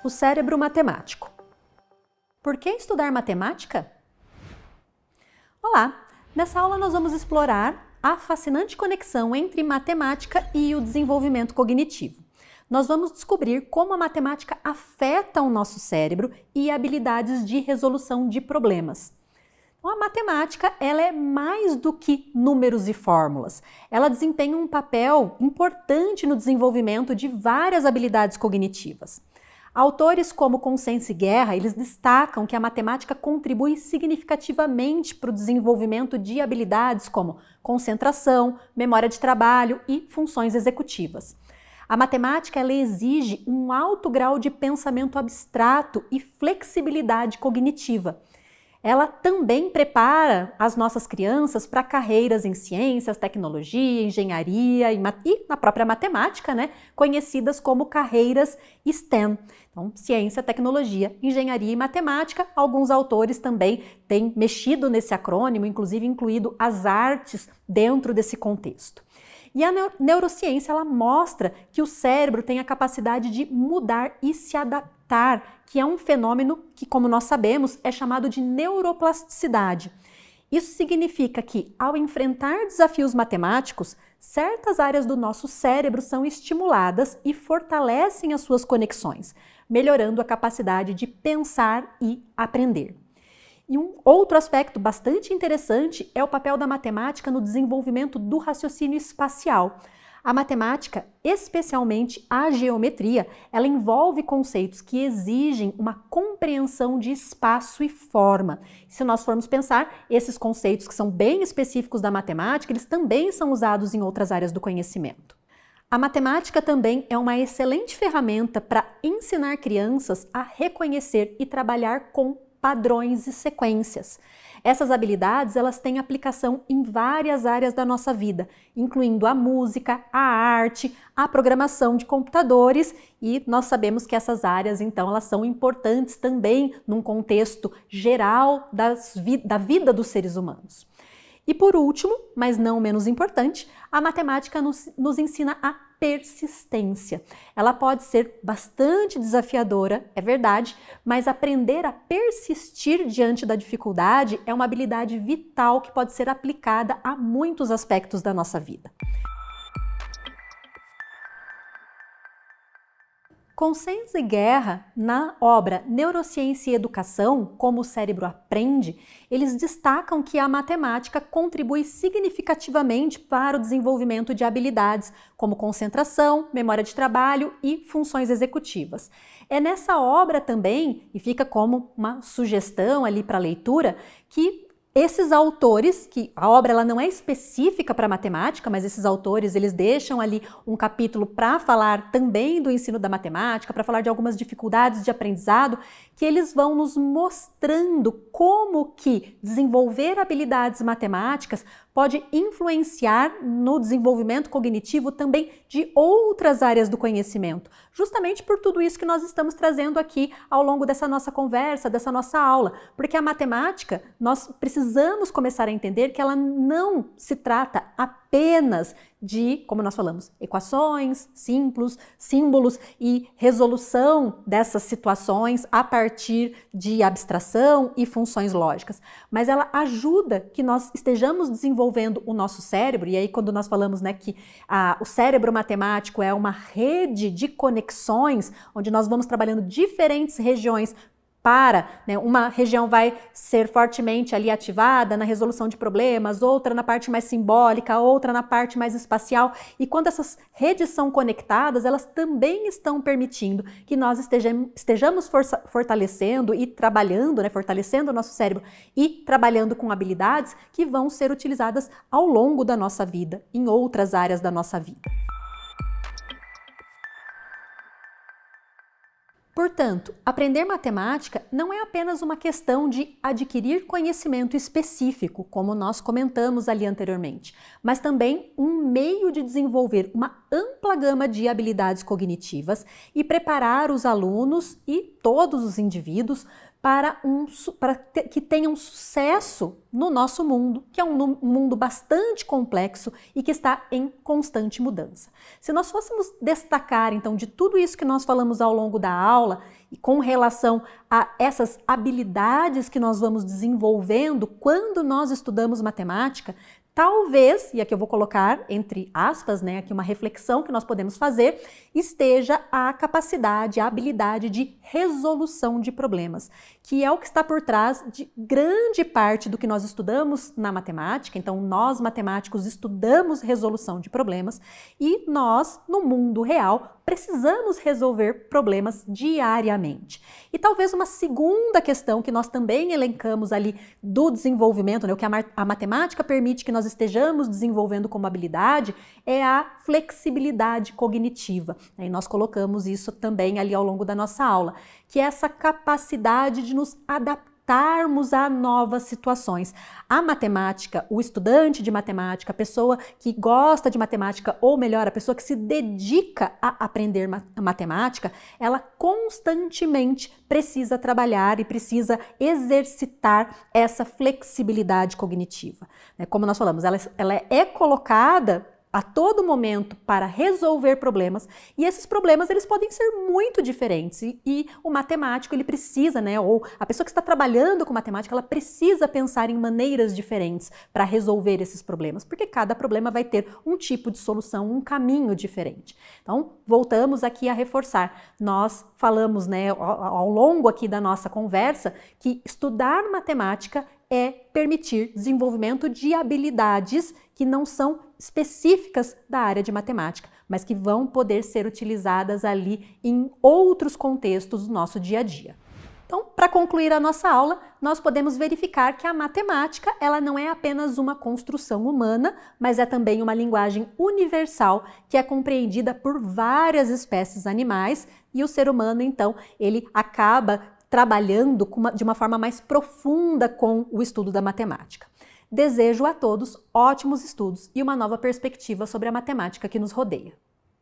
o cérebro matemático. Por que estudar matemática? Olá! Nessa aula nós vamos explorar a fascinante conexão entre matemática e o desenvolvimento cognitivo. Nós vamos descobrir como a matemática afeta o nosso cérebro e habilidades de resolução de problemas. Então, a matemática ela é mais do que números e fórmulas. Ela desempenha um papel importante no desenvolvimento de várias habilidades cognitivas. Autores como Consciência e Guerra, eles destacam que a matemática contribui significativamente para o desenvolvimento de habilidades como concentração, memória de trabalho e funções executivas. A matemática ela exige um alto grau de pensamento abstrato e flexibilidade cognitiva. Ela também prepara as nossas crianças para carreiras em ciências, tecnologia, engenharia e na própria matemática, conhecidas como carreiras STEM. Então, ciência, tecnologia, engenharia e matemática. Alguns autores também têm mexido nesse acrônimo, inclusive incluído as artes dentro desse contexto. E a neurociência ela mostra que o cérebro tem a capacidade de mudar e se adaptar, que é um fenômeno que, como nós sabemos, é chamado de neuroplasticidade. Isso significa que, ao enfrentar desafios matemáticos, certas áreas do nosso cérebro são estimuladas e fortalecem as suas conexões, melhorando a capacidade de pensar e aprender. E um outro aspecto bastante interessante é o papel da matemática no desenvolvimento do raciocínio espacial. A matemática, especialmente a geometria, ela envolve conceitos que exigem uma compreensão de espaço e forma. Se nós formos pensar, esses conceitos que são bem específicos da matemática, eles também são usados em outras áreas do conhecimento. A matemática também é uma excelente ferramenta para ensinar crianças a reconhecer e trabalhar com padrões e sequências. Essas habilidades elas têm aplicação em várias áreas da nossa vida, incluindo a música, a arte, a programação de computadores, e nós sabemos que essas áreas, então, elas são importantes também num contexto geral da vida dos seres humanos. E por último, mas não menos importante, a matemática nos ensina a persistência. Ela pode ser bastante desafiadora, é verdade, mas aprender a persistir diante da dificuldade é uma habilidade vital que pode ser aplicada a muitos aspectos da nossa vida. Consciência e Guerra, na obra Neurociência e Educação, Como o Cérebro Aprende, eles destacam que a matemática contribui significativamente para o desenvolvimento de habilidades como concentração, memória de trabalho e funções executivas. É nessa obra também, e fica como uma sugestão ali para a leitura, que esses autores, que a obra ela não é específica para matemática, mas esses autores eles deixam ali um capítulo para falar também do ensino da matemática, para falar de algumas dificuldades de aprendizado, que eles vão nos mostrando como que desenvolver habilidades matemáticas pode influenciar no desenvolvimento cognitivo também de outras áreas do conhecimento, justamente por tudo isso que nós estamos trazendo aqui ao longo dessa nossa conversa, dessa nossa aula, porque a matemática, nós precisamos começar a entender que ela não se trata apenas de, como nós falamos, equações, símbolos e resolução dessas situações a partir de abstração e funções lógicas, mas ela ajuda que nós estejamos desenvolvendo o nosso cérebro, e aí quando nós falamos que o cérebro matemático é uma rede de conexões, onde nós vamos trabalhando diferentes regiões uma região vai ser fortemente ali ativada na resolução de problemas, outra na parte mais simbólica, outra na parte mais espacial, e quando essas redes são conectadas, elas também estão permitindo que nós estejamos fortalecendo e trabalhando, fortalecendo o nosso cérebro e trabalhando com habilidades que vão ser utilizadas ao longo da nossa vida, em outras áreas da nossa vida. Portanto, aprender matemática não é apenas uma questão de adquirir conhecimento específico, como nós comentamos ali anteriormente, mas também um meio de desenvolver uma ampla gama de habilidades cognitivas e preparar os alunos e todos os indivíduos que tenham sucesso no nosso mundo, que é um mundo bastante complexo e que está em constante mudança. Se nós fôssemos destacar, então, de tudo isso que nós falamos ao longo da aula, e com relação a essas habilidades que nós vamos desenvolvendo quando nós estudamos matemática, talvez, e aqui eu vou colocar entre aspas, né, aqui uma reflexão que nós podemos fazer, esteja a capacidade, a habilidade de resolução de problemas, que é o que está por trás de grande parte do que nós estudamos na matemática. Então, nós matemáticos estudamos resolução de problemas e nós, no mundo real, precisamos resolver problemas diariamente. E talvez uma segunda questão que nós também elencamos ali do desenvolvimento, né, o que a matemática permite que nós estejamos desenvolvendo como habilidade, é a flexibilidade cognitiva. E nós colocamos isso também ali ao longo da nossa aula, que é essa capacidade de nos adaptarmos a novas situações. A matemática, o estudante de matemática, a pessoa que gosta de matemática, ou melhor, a pessoa que se dedica a aprender matemática, ela constantemente precisa trabalhar e precisa exercitar essa flexibilidade cognitiva. Como nós falamos, ela é colocada a todo momento para resolver problemas, e esses problemas eles podem ser muito diferentes, e o matemático ele precisa, né, ou a pessoa que está trabalhando com matemática, ela precisa pensar em maneiras diferentes para resolver esses problemas, porque cada problema vai ter um tipo de solução, um caminho diferente. Então, voltamos aqui a reforçar, nós falamos, né, ao longo aqui da nossa conversa, que estudar matemática é permitir desenvolvimento de habilidades que não são específicas da área de matemática, mas que vão poder ser utilizadas ali em outros contextos do nosso dia a dia. Então, para concluir a nossa aula, nós podemos verificar que a matemática ela não é apenas uma construção humana, mas é também uma linguagem universal que é compreendida por várias espécies animais, e o ser humano, então, ele acaba trabalhando de uma forma mais profunda com o estudo da matemática. Desejo a todos ótimos estudos e uma nova perspectiva sobre a matemática que nos rodeia.